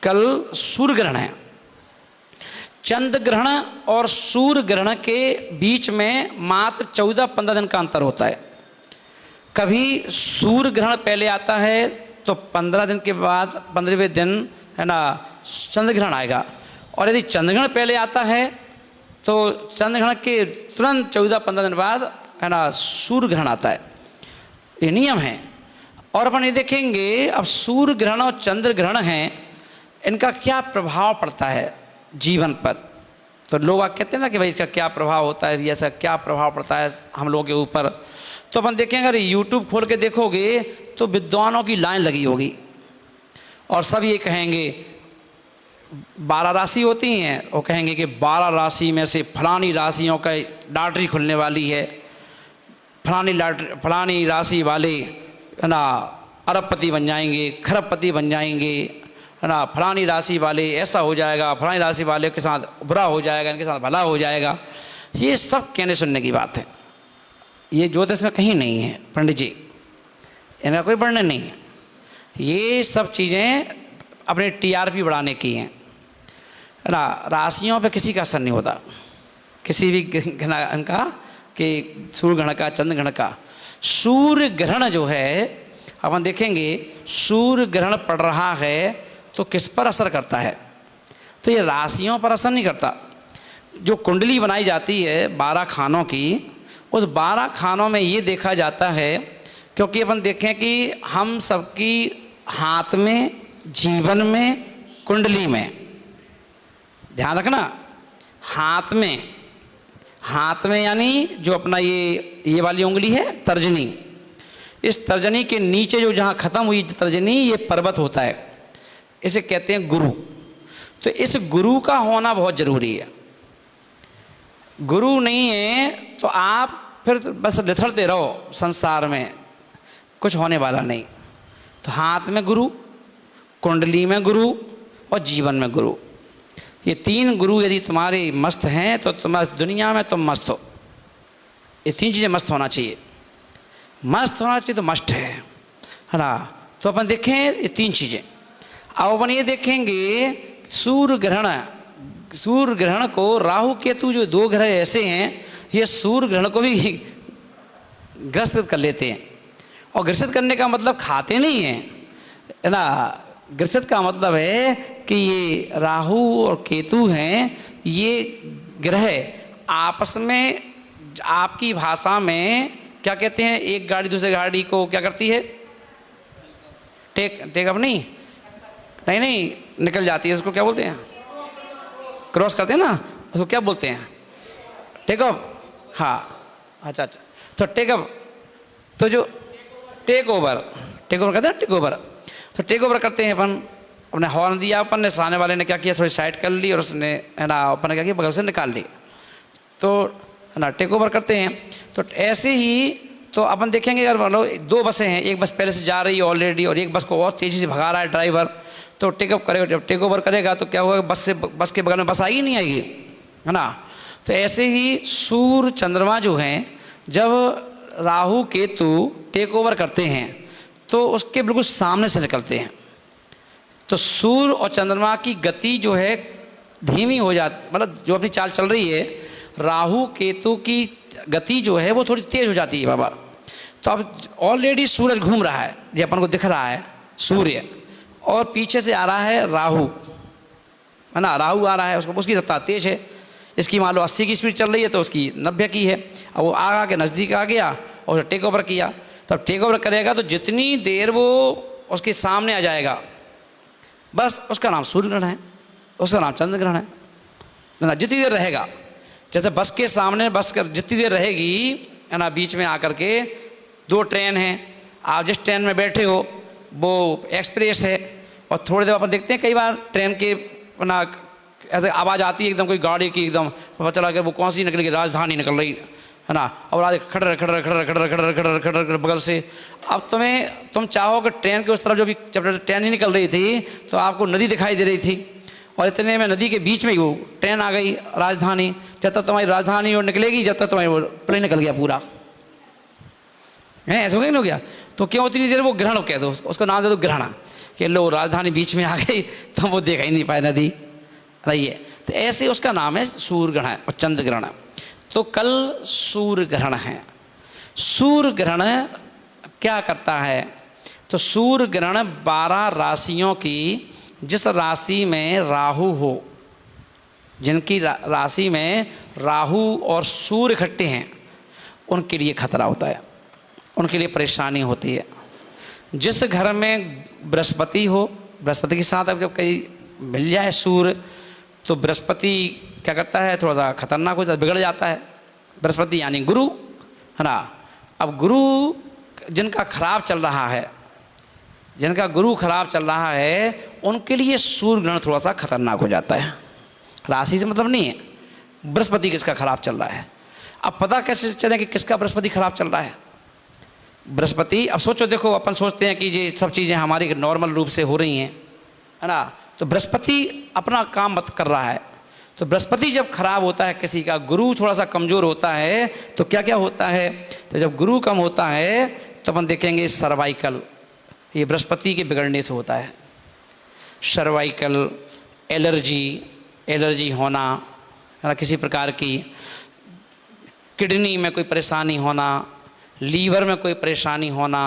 कल सूर्य ग्रहण है। चंद्र ग्रहण और सूर्य ग्रहण के बीच में मात्र 14-15 दिन का अंतर होता है। कभी सूर्य ग्रहण पहले आता है तो 15 दिन के बाद 15वें दिन है ना चंद्र ग्रहण आएगा, और यदि चंद्र ग्रहण पहले आता है तो चंद्र ग्रहण के तुरंत 14-15 दिन बाद है ना सूर्य ग्रहण आता है। ये नियम है। और अपन ये देखेंगे अब सूर्य ग्रहण और चंद्र ग्रहण हैं, इनका क्या प्रभाव पड़ता है जीवन पर। तो लोग कहते हैं ना कि भाई इसका क्या प्रभाव होता है, ऐसा क्या प्रभाव पड़ता है हम लोगों के ऊपर। तो अपन देखेंगे अगर यूट्यूब खोल के देखोगे तो विद्वानों की लाइन लगी होगी और सब ये कहेंगे 12 राशि होती हैं, वो कहेंगे कि 12 राशि में से फलानी राशियों का लॉटरी खुलने वाली है, फलानी राशि वाले है ना अरबपति बन जाएंगे, खरबपति बन जाएंगे, है ना फलानी राशि वाले ऐसा हो जाएगा, फलानी राशि वाले के साथ बुरा हो जाएगा, इनके साथ भला हो जाएगा। ये सब कहने सुनने की बात है। ये ज्योतिष में कहीं नहीं है पंडित जी, इनका कोई वर्णन नहीं है। ये सब चीज़ें अपने टीआरपी बढ़ाने की हैं, है ना। राशियों पे किसी का असर नहीं होता, किसी भी ग्रहण का, कि सूर्य ग्रहण का, चंद्र ग्रहण का। सूर्य ग्रहण जो है अपन देखेंगे, सूर्य ग्रहण पड़ रहा है तो किस पर असर करता है, तो ये राशियों पर असर नहीं करता। जो कुंडली बनाई जाती है 12 खानों की, उस 12 खानों में ये देखा जाता है, क्योंकि अपन देखें कि हम सबकी हाथ में, जीवन में, कुंडली में, ध्यान रखना, हाथ में यानी जो अपना ये वाली उंगली है तर्जनी, इस तर्जनी के नीचे जो जहाँ ख़त्म हुई तर्जनी, ये पर्वत होता है, इसे कहते हैं गुरु। तो इस गुरु का होना बहुत ज़रूरी है। गुरु नहीं है तो आप फिर बस लिथड़ते रहो संसार में, कुछ होने वाला नहीं। तो हाथ में गुरु, कुंडली में गुरु और जीवन में गुरु, ये 3 गुरु यदि तुम्हारे मस्त हैं तो तुम्हारी दुनिया में तुम मस्त हो। ये 3 चीज़ें मस्त होना चाहिए, मस्त होना चाहिए तो मस्त है ना। तो अपन देखें ये 3 चीज़ें। अब अपन ये देखेंगे सूर्य ग्रहण को राहु केतु जो 2 ग्रह ऐसे हैं, ये सूर्य ग्रहण को भी ग्रसित कर लेते हैं। और ग्रसित करने का मतलब खाते नहीं हैं, है ना। ग्रसित का मतलब है कि ये राहु और केतु हैं, ये ग्रह आपस में, आपकी भाषा में क्या कहते हैं, एक गाड़ी दूसरे गाड़ी को क्या करती है, टेक अप नहीं निकल जाती है, उसको क्या बोलते हैं, क्रॉस करते हैं ना, उसको क्या बोलते हैं, टेक अप। हाँ अच्छा, तो टेक अप, तो जो टेक ओवर कहते हैं, टेक ओवर। तो टेक ओवर करते हैं अपन, अपने हॉर्न दिया अपन ने, सामने वाले ने क्या किया, थोड़ी साइड कर ली और उसने है ना अपन ने क्या किया, बगल से निकाल ली, तो है ना टेक ओवर करते हैं। तो ऐसे ही तो अपन देखेंगे अगर मान लो 2 बसें हैं, एक बस पहले से जा रही है ऑलरेडी और एक बस को और तेज़ी से भगा रहा है ड्राइवर, तो टेकअप करेगा, जब टेक ओवर करेगा तो क्या होगा, बस के बगल में बस आएगी नहीं आएगी, है ना। तो ऐसे ही सूर्य चंद्रमा जो हैं, जब राहु केतु टेक ओवर करते हैं तो उसके बिल्कुल सामने से निकलते हैं। तो सूर्य और चंद्रमा की गति जो है धीमी हो जाती, मतलब जो अपनी चाल चल रही है, राहु केतु की गति जो है वो थोड़ी तेज़ हो जाती है बाबा। तो अब ऑलरेडी सूरज घूम रहा है, ये अपन को दिख रहा है सूर्य, और पीछे से आ रहा है राहु, है ना, राहु आ रहा है, उसकी रफ्तार तेज़ है, इसकी मान लो 80 की स्पीड चल रही है तो उसकी 90 की है। अब वो आगा के नज़दीक आ गया और टेक ओवर किया, तब टेक ओवर करेगा तो जितनी देर वो उसके सामने आ जाएगा, बस उसका नाम सूर्य ग्रहण है, उसका नाम चंद्र ग्रहण है ना। जितनी देर रहेगा, जैसे बस के सामने बस कर जितनी देर रहेगी, है ना, बीच में आकर के 2 ट्रेन हैं, आप जिस ट्रेन में बैठे हो वो एक्सप्रेस है, और थोड़ी देर अपन देखते हैं कई बार ट्रेन के ना ऐसे आवाज़ आती है एकदम कोई गाड़ी की, एकदम पता चला कि वो कौन सी निकल गई, राजधानी निकल रही है ना, और आज खड़र बगल से। अब तुम चाहो कि ट्रेन के उस तरफ जब ट्रेन ही निकल रही थी तो आपको नदी दिखाई दे रही थी, और इतने में नदी के बीच में ही वो ट्रेन आ गई राजधानी। जब तक तुम्हारी राजधानी और निकलेगी, जब तक तुम्हारी वो प्लेन निकल गया पूरा, है ऐसा हो गया। तो क्यों उतनी देर वो ग्रहण कह दो, उसको नाम दे दो ग्रहण, कि लो राजधानी बीच में आ गई तो वो देखा ही नहीं पाए नदी रही है। तो ऐसे उसका नाम है सूर्य ग्रहण और चंद्र ग्रहण। तो कल सूर्य ग्रहण है। सूर्य ग्रहण क्या करता है? तो सूर्य ग्रहण 12 राशियों की, जिस राशि में राहु हो, जिनकी राशि में राहु और सूर्य इकट्ठे हैं, उनके लिए खतरा होता है, उनके लिए परेशानी होती है। जिस घर में बृहस्पति हो, बृहस्पति के साथ अब जब कहीं मिल जाए सूर्य, तो बृहस्पति क्या करता है, थोड़ा सा खतरनाक हो जाता है, बिगड़ जाता है। बृहस्पति यानी गुरु, है ना। अब गुरु जिनका खराब चल रहा है, जिनका गुरु खराब चल रहा है, उनके लिए सूर्य ग्रहण थोड़ा सा खतरनाक हो जाता है। राशि से मतलब नहीं है, बृहस्पति किसका खराब चल रहा है। अब पता कैसे चले कि किसका बृहस्पति खराब चल रहा है? बृहस्पति, अब सोचो, देखो अपन सोचते हैं कि ये सब चीज़ें हमारी नॉर्मल रूप से हो रही हैं, है ना। तो बृहस्पति अपना काम मत कर रहा है। तो बृहस्पति जब खराब होता है किसी का, गुरु थोड़ा सा कमज़ोर होता है, तो क्या क्या होता है? तो जब गुरु कम होता है तो अपन देखेंगे सर्वाइकल, ये बृहस्पति के बिगड़ने से होता है। सर्वाइकल, एलर्जी होना, है ना, किसी प्रकार की, किडनी में कोई परेशानी होना, लीवर में कोई परेशानी होना।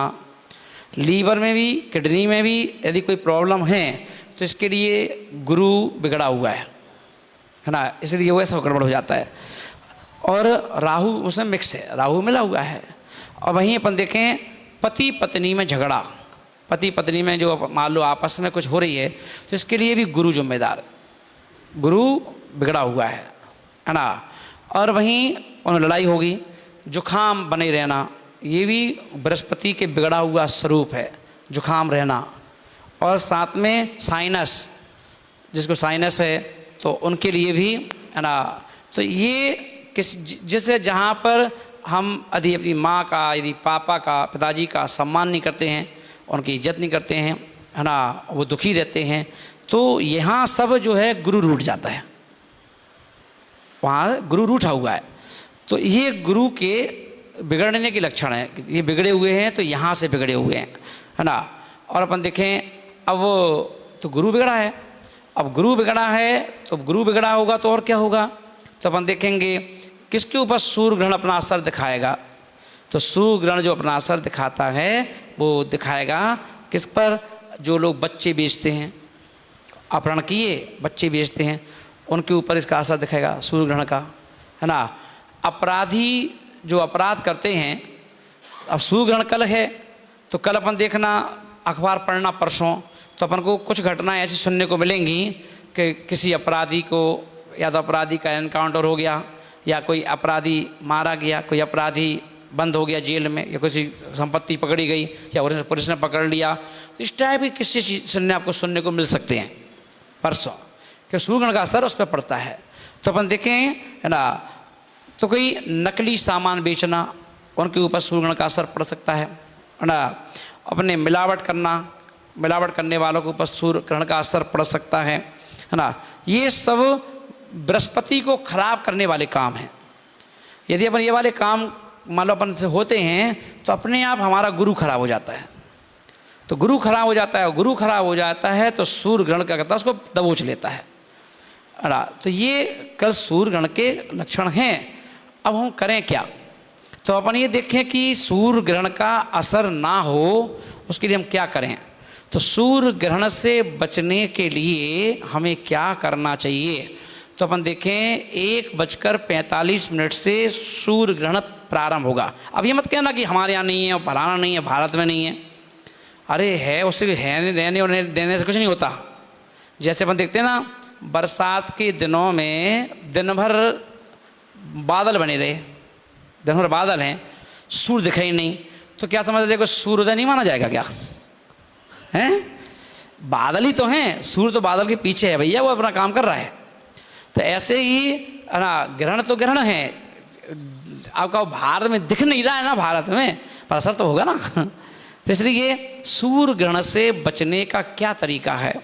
लीवर में भी, किडनी में भी यदि कोई प्रॉब्लम है तो इसके लिए गुरु बिगड़ा हुआ है ना, इसलिए वो ऐसा गड़बड़ हो जाता है। और राहु उसमें मिक्स है, राहु मिला हुआ है। और वहीं अपन देखें पति पत्नी में झगड़ा, पति पत्नी में जो मान लो आपस में कुछ हो रही है, तो इसके लिए भी गुरु जिम्मेदार, गुरु बिगड़ा हुआ है ना। और वहीं उन लड़ाई होगी, जुखाम बने रहना, ये भी बृहस्पति के बिगड़ा हुआ स्वरूप है, जुखाम रहना। और साथ में साइनस, जिसको साइनस है, तो उनके लिए भी, है ना। तो ये जैसे जहाँ पर हम यदि अपनी माँ का, यदि पापा का, पिताजी का सम्मान नहीं करते हैं, उनकी इज्जत नहीं करते हैं, है ना, वो दुखी रहते हैं, तो यहाँ सब जो है गुरु रूठ जाता है, वहाँ गुरु रूठा हुआ है। तो ये गुरु के बिगड़ने के लक्षण है, ये बिगड़े हुए हैं, तो यहाँ से बिगड़े हुए हैं, है ना। और अपन देखें, अब वो तो गुरु बिगड़ा है, अब गुरु बिगड़ा है तो गुरु बिगड़ा होगा तो और क्या होगा? तो अपन देखेंगे किसके ऊपर सूर्य ग्रहण अपना असर दिखाएगा। तो सूर्य ग्रहण जो अपना असर दिखाता है वो दिखाएगा किस पर? जो लोग बच्चे बेचते हैं, अपहरण किए बच्चे बेचते हैं, उनके ऊपर इसका असर दिखाएगा सूर्य ग्रहण का, है ना। अपराधी जो अपराध करते हैं, अब सूर्य ग्रहण कल है तो कल अपन देखना, अखबार पढ़ना परसों, तो अपन को कुछ घटनाएं ऐसी सुनने को मिलेंगी कि किसी अपराधी को, या तो अपराधी का एनकाउंटर हो गया, या कोई अपराधी मारा गया, कोई अपराधी बंद हो गया जेल में, या किसी संपत्ति पकड़ी गई, या पुलिस ने पकड़ लिया। तो इस टाइप की किसी चीज़ सुनने आपको सुनने को मिल सकते हैं परसों, कि सूर्य ग्रहण का असर उस पर पड़ता है। तो अपन देखें, है ना, तो कोई नकली सामान बेचना, उनके ऊपर सूर्य ग्रहण का असर पड़ सकता है ना। अपने मिलावट करने वालों के ऊपर सूर्य ग्रहण का असर पड़ सकता है ना। ये सब बृहस्पति को खराब करने वाले काम हैं। यदि अपन ये वाले काम मान लो अपन से होते हैं तो अपने आप हमारा गुरु खराब हो जाता है। तो गुरु खराब हो जाता है, गुरु खराब हो जाता है तो सूर्य ग्रहण क्या करता है, उसको दबोच लेता है ना। तो ये कल सूर्य ग्रहण के लक्षण हैं। अब हम करें क्या? तो अपन ये देखें कि सूर्य ग्रहण का असर ना हो, उसके लिए हम क्या करें। तो सूर्य ग्रहण से बचने के लिए हमें क्या करना चाहिए? तो अपन देखें 1:45 से सूर्य ग्रहण प्रारंभ होगा। अब ये मत कहना कि हमारे यहाँ नहीं है, फलाना नहीं है, भारत में नहीं है। अरे है, उससे है रहने और देने से कुछ नहीं होता। जैसे अपन देखते हैं ना, बरसात के दिनों में दिन भर बादल बने रहे, दिन भर बादल हैं, सूर्य दिखाई नहीं, तो क्या समझ रहे, सूर्योदय नहीं माना जाएगा क्या? हैं, बादल ही तो हैं, सूर्य तो बादल के पीछे है भैया, वो अपना काम कर रहा है। तो ऐसे ही ना, ग्रहण तो ग्रहण है, आपका भारत में दिख नहीं रहा है ना, भारत में पर असर तो होगा ना। तो इसलिए सूर्य ग्रहण से बचने का क्या तरीका है?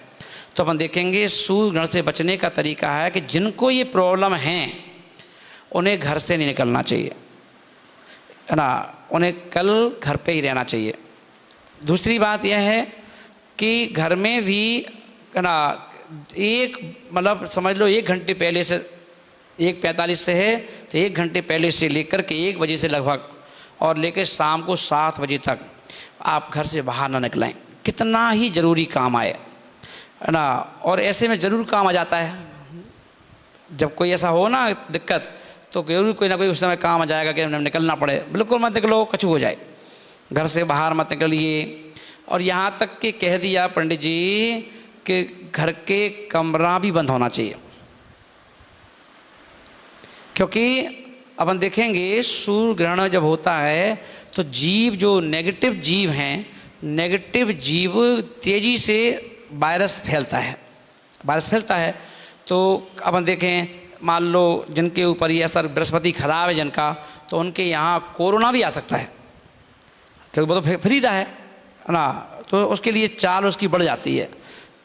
तो अपन देखेंगे सूर्य ग्रहण से बचने का तरीका है कि जिनको ये प्रॉब्लम है उन्हें घर से नहीं निकलना चाहिए, है ना, उन्हें कल घर पे ही रहना चाहिए। दूसरी बात यह है कि घर में भी है ना, एक मतलब समझ लो 1 घंटे पहले से, 1:45 से है तो 1 घंटे पहले से लेकर के 1 बजे से लगभग और लेकर शाम को 7 बजे तक आप घर से बाहर ना निकलें, कितना ही ज़रूरी काम आए, है ना। और ऐसे में ज़रूर काम आ जाता है, जब कोई ऐसा हो ना दिक्कत तो जरूर कोई ना कोई उस समय काम आ जाएगा कि निकलना पड़े। बिल्कुल मत निकलो, कछु हो जाए, घर से बाहर मत निकलिए। और यहाँ तक कि कह दिया पंडित जी कि घर के कमरा भी बंद होना चाहिए, क्योंकि अपन देखेंगे सूर्य ग्रहण जब होता है तो जीव जो नेगेटिव जीव हैं, नेगेटिव जीव तेज़ी से वायरस फैलता है, वायरस फैलता है। तो अपन देखें, मान लो जिनके ऊपर ये असर बृहस्पति खराब है जिनका, तो उनके यहाँ कोरोना भी आ सकता है, क्योंकि वो तो फ्री रहा है ना, तो उसके लिए चाल उसकी बढ़ जाती है।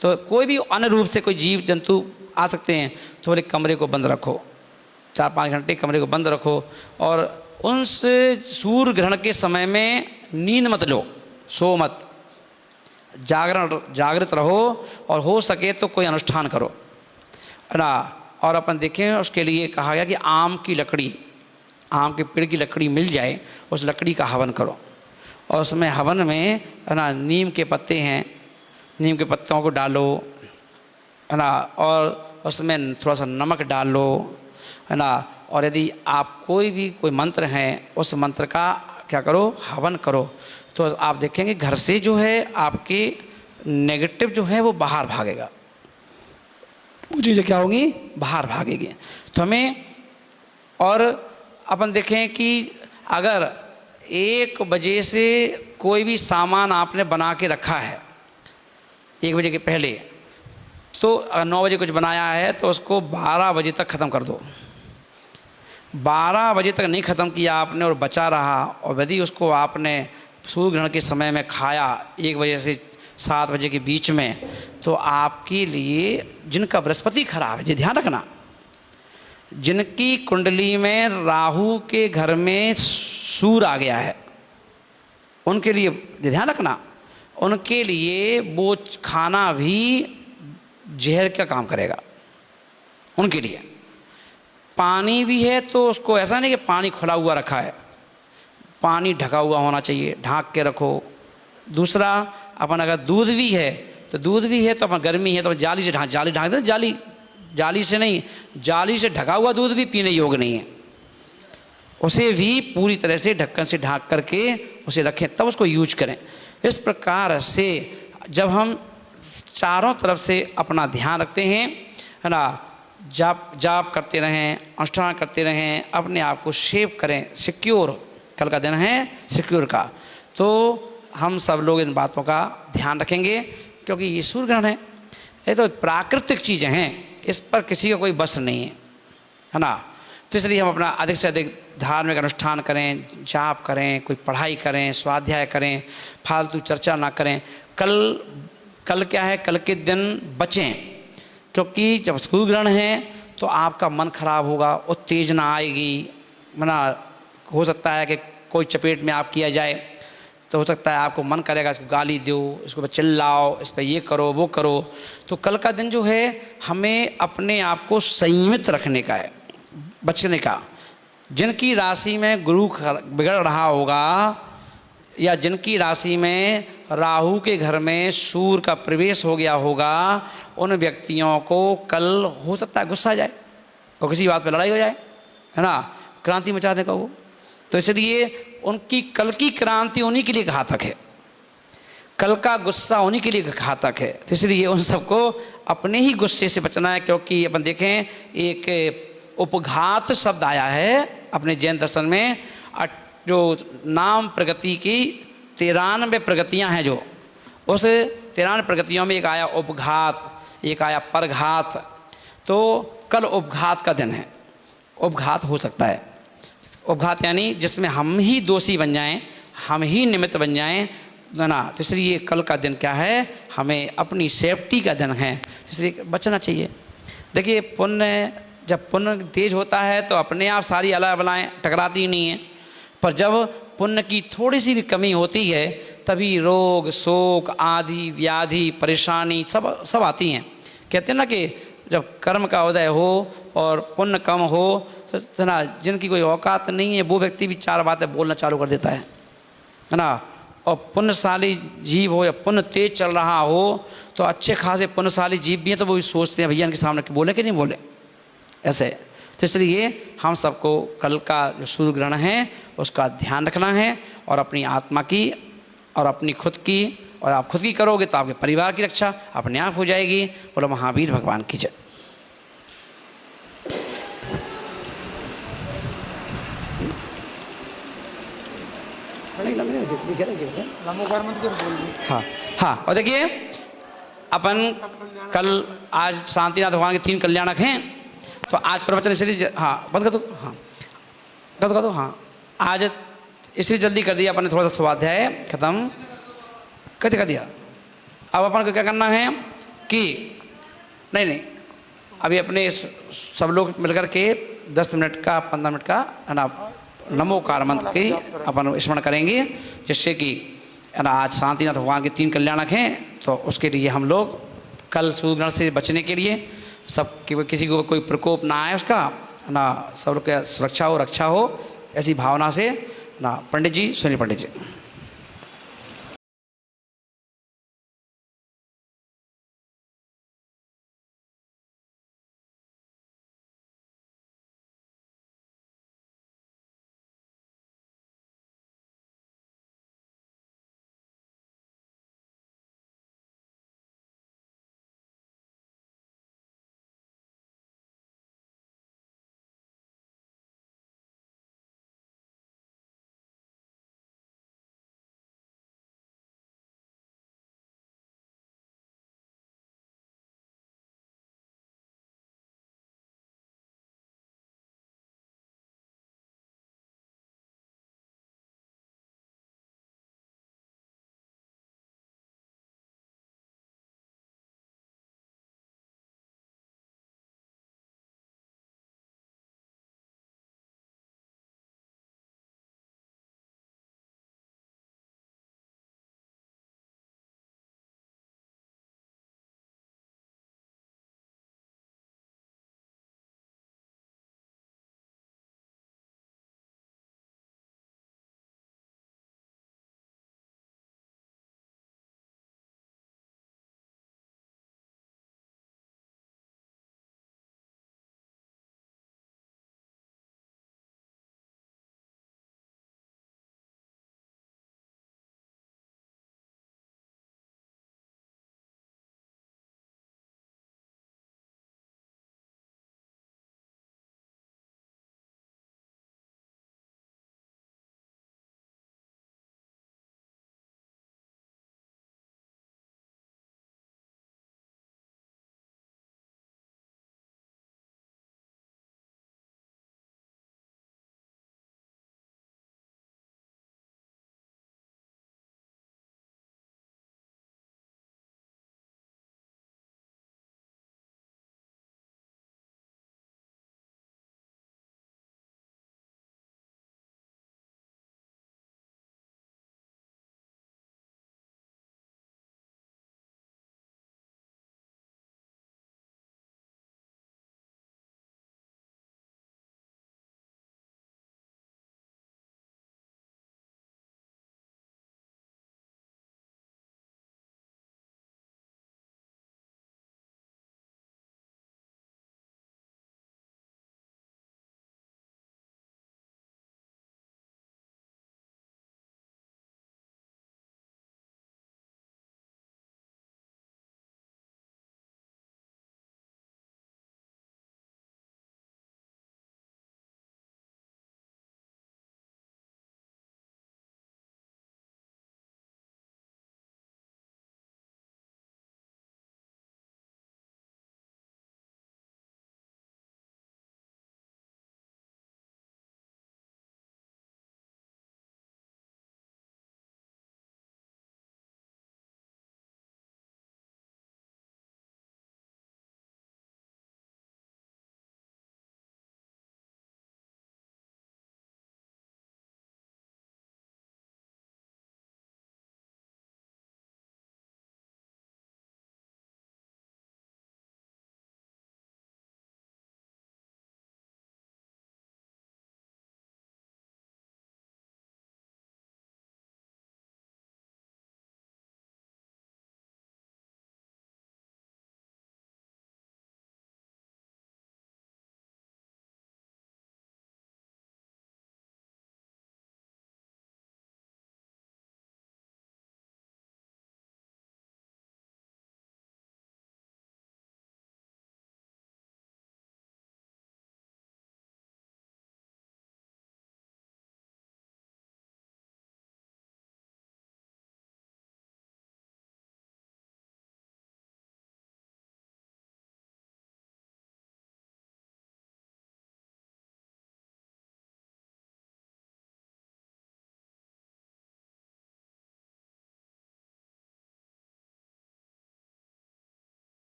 तो कोई भी अन्य रूप से कोई जीव जंतु आ सकते हैं, तो बोले कमरे को बंद रखो, 4-5 घंटे कमरे को बंद रखो। और उन सूर्य ग्रहण के समय में नींद मत लो, सो मत, जागृत रहो, और हो सके तो कोई अनुष्ठान करो, है ना। और अपन देखें उसके लिए कहा गया कि आम की लकड़ी, आम के पेड़ की लकड़ी मिल जाए, उस लकड़ी का हवन करो, और उसमें हवन में है ना नीम के पत्ते हैं, नीम के पत्तों को डालो, है ना, और उसमें थोड़ा सा नमक डालो, है ना। और यदि आप कोई मंत्र हैं, उस मंत्र का क्या करो, हवन करो, तो आप देखेंगे घर से जो है आपके नेगेटिव जो है वो बाहर भागेगा, वो चीज़ें क्या होंगी, बाहर भागेगी। तो हमें, और अपन देखें कि अगर 1 बजे से कोई भी सामान आपने बना के रखा है 1 बजे के पहले, तो अगर 9 बजे कुछ बनाया है तो उसको 12 बजे तक ख़त्म कर दो। 12 बजे तक नहीं ख़त्म किया आपने और बचा रहा, और यदि उसको आपने सूर्य ग्रहण के समय में खाया 1 बजे से 7 बजे के बीच में, तो आपके लिए, जिनका बृहस्पति खराब है, ये ध्यान रखना, जिनकी कुंडली में राहु के घर में सूर्य आ गया है, उनके लिए ध्यान रखना, उनके लिए वो खाना भी जहर का काम करेगा। उनके लिए पानी भी है तो उसको ऐसा नहीं कि पानी खुला हुआ रखा है, पानी ढका हुआ होना चाहिए, ढाँक के रखो। दूसरा, अपन अगर दूध भी है तो अपन गर्मी है तो जाली से ढाँक दे, जाली से नहीं, जाली से ढका हुआ दूध भी पीने योग्य नहीं है, उसे भी पूरी तरह से ढक्कन से ढाँक करके उसे रखें, तब उसको यूज करें। इस प्रकार से जब हम चारों तरफ से अपना ध्यान रखते हैं, है ना, जाप करते रहें, अनुष्ठान करते रहें, अपने आप को सेव करें, सिक्योर, कल का दिन है सिक्योर का, तो हम सब लोग इन बातों का ध्यान रखेंगे, क्योंकि ये सूर्य ग्रहण है, ये तो प्राकृतिक चीज़ें हैं, इस पर किसी का कोई बस नहीं है ना। तो इसलिए हम अपना अधिक से अधिक धार्मिक अनुष्ठान करें, जाप करें, कोई पढ़ाई करें, स्वाध्याय करें, फालतू चर्चा ना करें। कल क्या है, कल के दिन बचें, क्योंकि जब सूर्य ग्रहण है तो आपका मन खराब होगा, उत्तेजना आएगी, मना हो सकता है कि कोई चपेट में आप किया जाए, तो हो सकता है आपको मन करेगा इसको गाली दो, इसको पर चिल्लाओ, इस पर ये करो वो करो। तो कल का दिन जो है हमें अपने आप को संयमित रखने का है, बचने का। जिनकी राशि में गुरु बिगड़ रहा होगा, या जिनकी राशि में राहु के घर में सूर्य का प्रवेश हो गया होगा, उन व्यक्तियों को कल हो सकता है गुस्सा आ जाए और किसी बात पर लड़ाई हो जाए, है ना, क्रांति मचा देगा वो। तो इसलिए उनकी कल की क्रांति उन्हीं के लिए घातक है, कल का गुस्सा उन्हीं के लिए घातक है। तो इसलिए उन सबको अपने ही गुस्से से बचना है, क्योंकि अपन देखें एक उपघात शब्द आया है अपने जैन दर्शन में, जो नाम प्रगति की 93 प्रगतियां हैं, जो उस 93 प्रगतियों में एक आया उपघात, एक आया परघात। तो कल उपघात का दिन है, उपघात हो सकता है। उपघात यानी जिसमें हम ही दोषी बन जाएं, हम ही निमित्त बन जाएं ना। तो इसलिए कल का दिन क्या है, हमें अपनी सेफ्टी का दिन है, इसलिए बचना चाहिए। देखिए पुण्य, जब पुण्य तेज होता है तो अपने आप सारी अला बलाएँ टकराती ही नहीं हैं, पर जब पुण्य की थोड़ी सी भी कमी होती है तभी रोग शोक आदि व्याधि परेशानी सब सब आती हैं। कहते हैं ना कि जब कर्म का उदय हो और पुण्य कम हो तो ना, जिनकी कोई औकात नहीं है वो व्यक्ति भी चार बातें बोलना चालू कर देता है ना। और पुण्यशाली जीव हो या पुण्य तेज चल रहा हो तो अच्छे खासे पुण्यशाली जीव भी हैं तो वो भी सोचते हैं भैया इनके सामने बोले कि नहीं बोले ऐसे। तो इसलिए हम सबको कल का जो सूर्य ग्रहण है उसका ध्यान रखना है और अपनी आत्मा की और अपनी खुद की, और आप खुद की करोगे तो आपके परिवार की रक्षा अपने आप हो जाएगी। बोलो महावीर भगवान की जय। हाँ हाँ, और देखिए अपन कल आज शांतिनाथ भगवान के 3 कल्याणक हैं तो आज प्रवचन इसलिए हाँ बंद कर दो, हाँ कर दो हाँ, आज इसलिए जल्दी कर दिया अपन ने, थोड़ा सा स्वाध्याय खत्म कर दिया। अब अपन को क्या करना है कि नहीं अभी अपने सब लोग मिलकर के 10 मिनट का 15 मिनट का है ना नमोकार मंत्र की अपन स्मरण करेंगे, जिससे कि है ना आज शांतिनाथ भगवान के 3 कल्याणक हैं तो उसके लिए हम लोग कल सूर्यग्रहण से बचने के लिए सब किसी को कोई प्रकोप ना आए उसका है ना, सब लोग का सुरक्षा हो रक्षा हो ऐसी भावना से ना। पंडित जी सुनिए पंडित जी।